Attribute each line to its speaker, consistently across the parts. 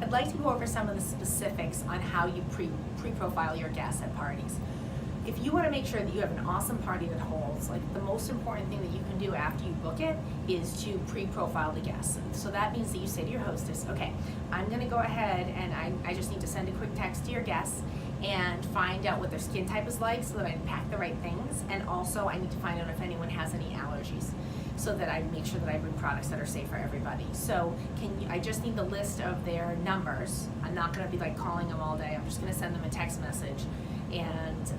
Speaker 1: I'd like to go over some of the specifics on how you pre-profile your guests at parties. If you want to make sure that you have an awesome party that holds, like the most important thing that you can do after you book it is to pre-profile the guests. So that means that you say to your hostess, okay, I'm going to go ahead and I just need to send a quick text to your guests and find out what their skin type is like so that I pack the right things, and also I need to find out if anyone has any allergies so that I make sure that I bring products that are safe for everybody. So I just need the list of their numbers. I'm not going to be like calling them all day. I'm just going to send them a text message, and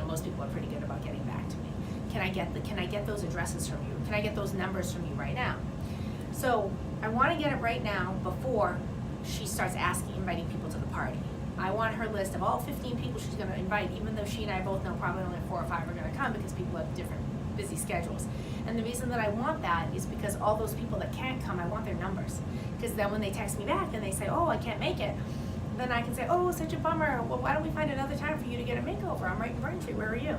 Speaker 1: most people are pretty good about getting back to me. Can I get those addresses from you? Can I get those numbers from you right now? So I want to get it right now before she starts inviting people to the party. I want her list of all 15 people she's going to invite, even though she and I both know probably only 4 or 5 are going to come because people have different busy schedules. And the reason that I want that is because all those people that can't come, I want their numbers. Because then when they text me back and they say, oh, I can't make it, then I can say, oh, such a bummer. Well, why don't we find another time for you to get a makeover? I'm right in Braintree. Where are you?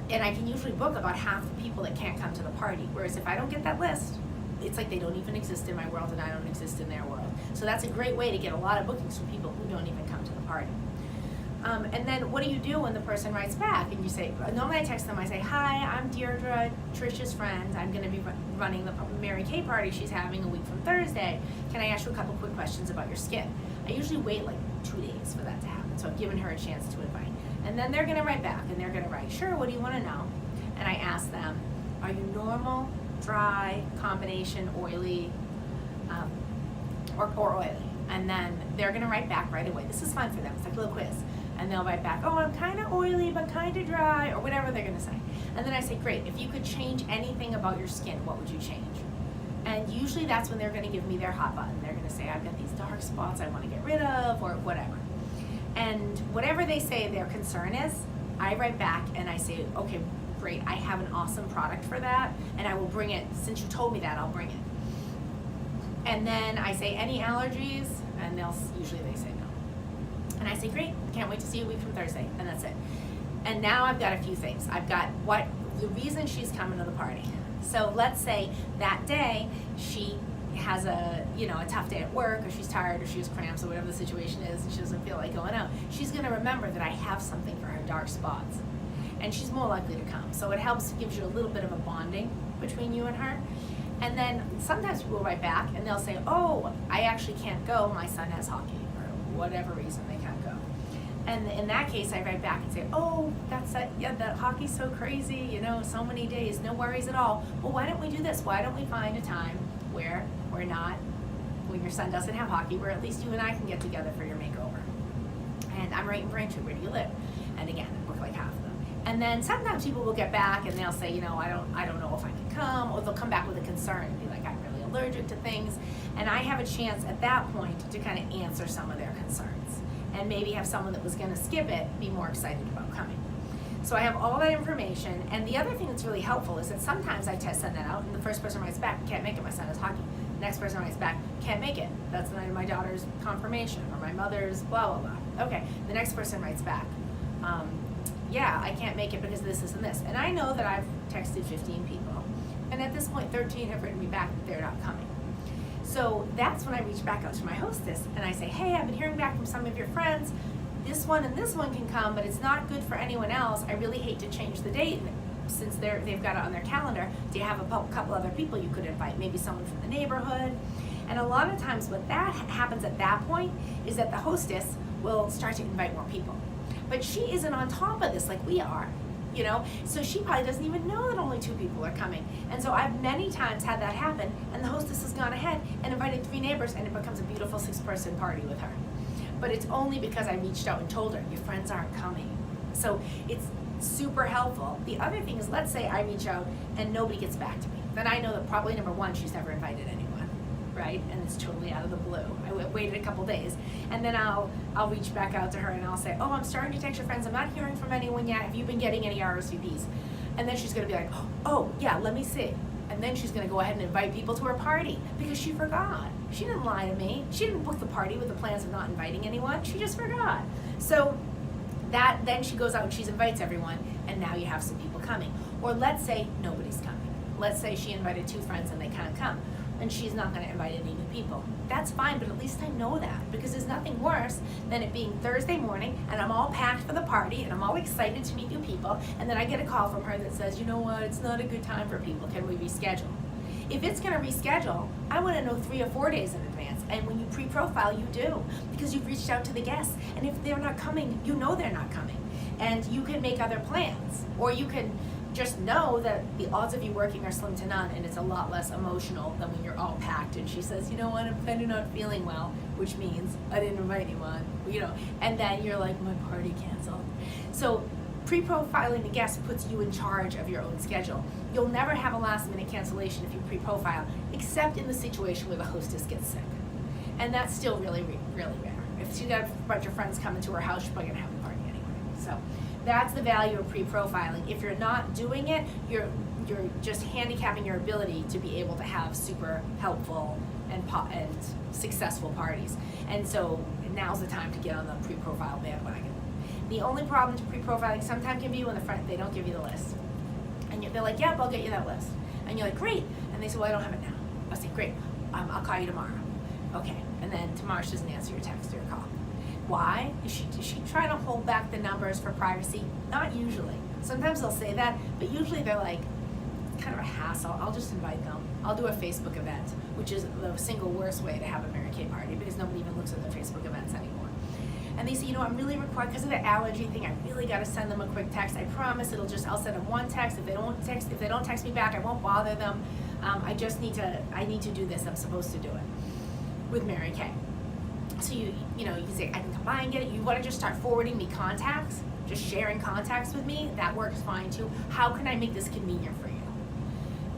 Speaker 1: And I can usually book about half the people that can't come to the party. Whereas if I don't get that list, it's like they don't even exist in my world and I don't exist in their world. So that's a great way to get a lot of bookings from people who don't even come to the party. And then what do you do when the person writes back? And you say, normally I text them, I say, hi, I'm Deirdre, Trish's friend. I'm going to be running the Mary Kay party she's having a week from Thursday. Can I ask you a couple quick questions about your skin? I usually wait like 2 days for that to happen. So I've given her a chance to invite. And then they're going to write back and they're going to write, sure, what do you want to know? And I ask them, are you normal, dry, combination, oily, or oily? And then they're going to write back right away. This is fun for them. It's like a little quiz. And they'll write back, oh, I'm kind of oily, but kind of dry, or whatever they're going to say. And then I say, great, if you could change anything about your skin, what would you change? And usually that's when they're going to give me their hot button. They're going to say, I've got these dark spots I want to get rid of, or whatever. And whatever they say their concern is, I write back and I say, okay, great, I have an awesome product for that, and I will bring it. Since you told me that, I'll bring it. And then I say, any allergies? And usually they say no. And I say, great, can't wait to see you a week from Thursday, and that's it. And now I've got a few things. I've got the reason she's coming to the party. So let's say that day she has a tough day at work, or she's tired, or she has cramps, or whatever the situation is, and she doesn't feel like going out. She's going to remember that I have something for her dark spots, and she's more likely to come. So it gives you a little bit of a bonding between you and her. And then sometimes people write back and they'll say, oh, I actually can't go, my son has hockey, or whatever reason they can't go. And in that case, I write back and say, oh, that hockey's so crazy, so many days, no worries at all. Well, why don't we do this? Why don't we find a time where when your son doesn't have hockey, where at least you and I can get together for your makeover? And I'm right in Braintree, where do you live? And again, I book like half of them. And then sometimes people will get back and they'll say, I don't know if I can come, or they'll come back with a concern and be like, I'm really allergic to things. And I have a chance at that point to kind of answer some of their concerns, and maybe have someone that was going to skip it be more excited about coming. So I have all that information. And the other thing that's really helpful is that sometimes I send that out and the first person writes back, can't make it, my son has hockey. The next person writes back, can't make it, that's the night of my daughter's confirmation, or my mother's blah, blah, blah. Okay, the next person writes back, yeah, I can't make it because of this and this. And I know that I've texted 15 people, and at this point 13 have written me back that they're not coming. So that's when I reach back out to my hostess and I say, hey, I've been hearing back from some of your friends. This one and this one can come, but it's not good for anyone else. I really hate to change the date since they've got it on their calendar. Do you have a couple other people you could invite? Maybe someone from the neighborhood. And a lot of times what that happens at that point is that the hostess will start to invite more people. But she isn't on top of this like we are. So she probably doesn't even know that only 2 people are coming. And so I've many times had that happen, and the hostess has gone ahead and invited 3 neighbors, and it becomes a beautiful 6-person party with her. But it's only because I reached out and told her, your friends aren't coming. So it's super helpful. The other thing is, let's say I reach out and nobody gets back to me. Then I know that probably number 1, she's never invited anyone, right? And it's totally out of the blue. I waited a couple days, and then I'll reach back out to her and I'll say, oh, I'm starting to text your friends. I'm not hearing from anyone yet. Have you been getting any RSVPs? And then she's going to be like, oh, yeah, let me see. And then she's going to go ahead and invite people to her party because she forgot. She didn't lie to me. She didn't book the party with the plans of not inviting anyone. She just forgot. So then she goes out and she invites everyone, and now you have some people coming. Or let's say nobody's coming. Let's say she invited 2 friends and they can't come. and she's not going to invite any new people. That's fine, but at least I know that, because there's nothing worse than it being Thursday morning and I'm all packed for the party and I'm all excited to meet new people, and then I get a call from her that says, you know what, it's not a good time for people, can we reschedule? If it's going to reschedule, I want to know 3 or 4 days in advance. And when you pre-profile, you do, because you've reached out to the guests. And if they're not coming, you know they're not coming. And you can make other plans. Or you can just know that the odds of you working are slim to none, and it's a lot less emotional than when you're all packed and she says, you know what, I'm kind of not feeling well, which means I didn't invite anyone, you know, and then you're like, my party canceled. So pre-profiling the guest puts you in charge of your own schedule. You'll never have a last-minute cancellation if you pre-profile, except in the situation where the hostess gets sick. And that's still really, really rare. If she got a bunch of friends coming to her house, she's probably gonna have a party anyway. So that's the value of pre-profiling. If you're not doing it, you're just handicapping your ability to be able to have super helpful and successful parties. And so now's the time to get on the pre-profile bandwagon. The only problem to pre-profiling sometimes can be when they don't give you the list. And they're like, yep, I'll get you that list. And you're like, great. And they say, well, I don't have it now. I say, great, I'll call you tomorrow. Okay, and then tomorrow she doesn't answer your text or your call. Why? Is she trying to hold back the numbers for privacy? Not usually. Sometimes they'll say that, but usually they're like, it's kind of a hassle. I'll just invite them. I'll do a Facebook event, which is the single worst way to have a Mary Kay party, because nobody even looks at their Facebook events anymore. And they say, you know, I'm really required, because of the allergy thing, I really got to send them a quick text. I promise I'll send them one text. If they don't text me back, I won't bother them. I need to do this. I'm supposed to do it with Mary Kay. So you can say, I can come by and get it. You want to just start forwarding me contacts, just sharing contacts with me. That works fine too. How can I make this convenient for you?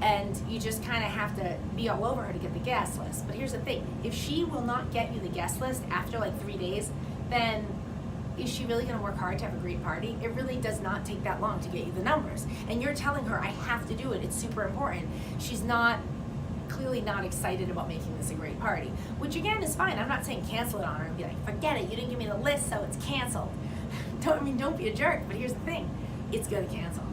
Speaker 1: And you just kind of have to be all over her to get the guest list. But here's the thing, if she will not get you the guest list after like 3 days, then is she really going to work hard to have a great party? It really does not take that long to get you the numbers. And you're telling her, I have to do it, it's super important. She's clearly not excited about making this a great party, which again is fine. I'm not saying cancel it on her and be like, forget it, you didn't give me the list, so it's canceled. Don't be a jerk, but here's the thing, it's going to cancel,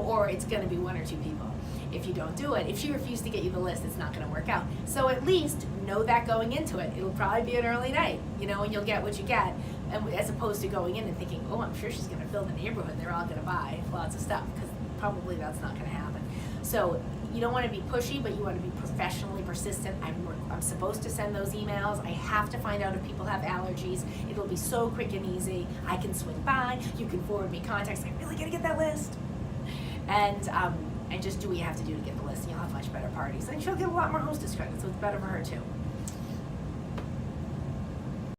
Speaker 1: or it's going to be 1 or 2 people if you don't do it. If she refused to get you the list, it's not going to work out. So at least know that going into it. It'll probably be an early night, and you'll get what you get, and as opposed to going in and thinking, oh, I'm sure she's going to fill the neighborhood, they're all going to buy lots of stuff, because probably that's not going to happen. So you don't want to be pushy, but you want to be professionally persistent. I'm supposed to send those emails. I have to find out if people have allergies. It'll be so quick and easy. I can swing by. You can forward me contacts. I really got to get that list. And just do what you have to do to get the list, and you'll have much better parties. And she'll get a lot more hostess credit, so it's better for her too.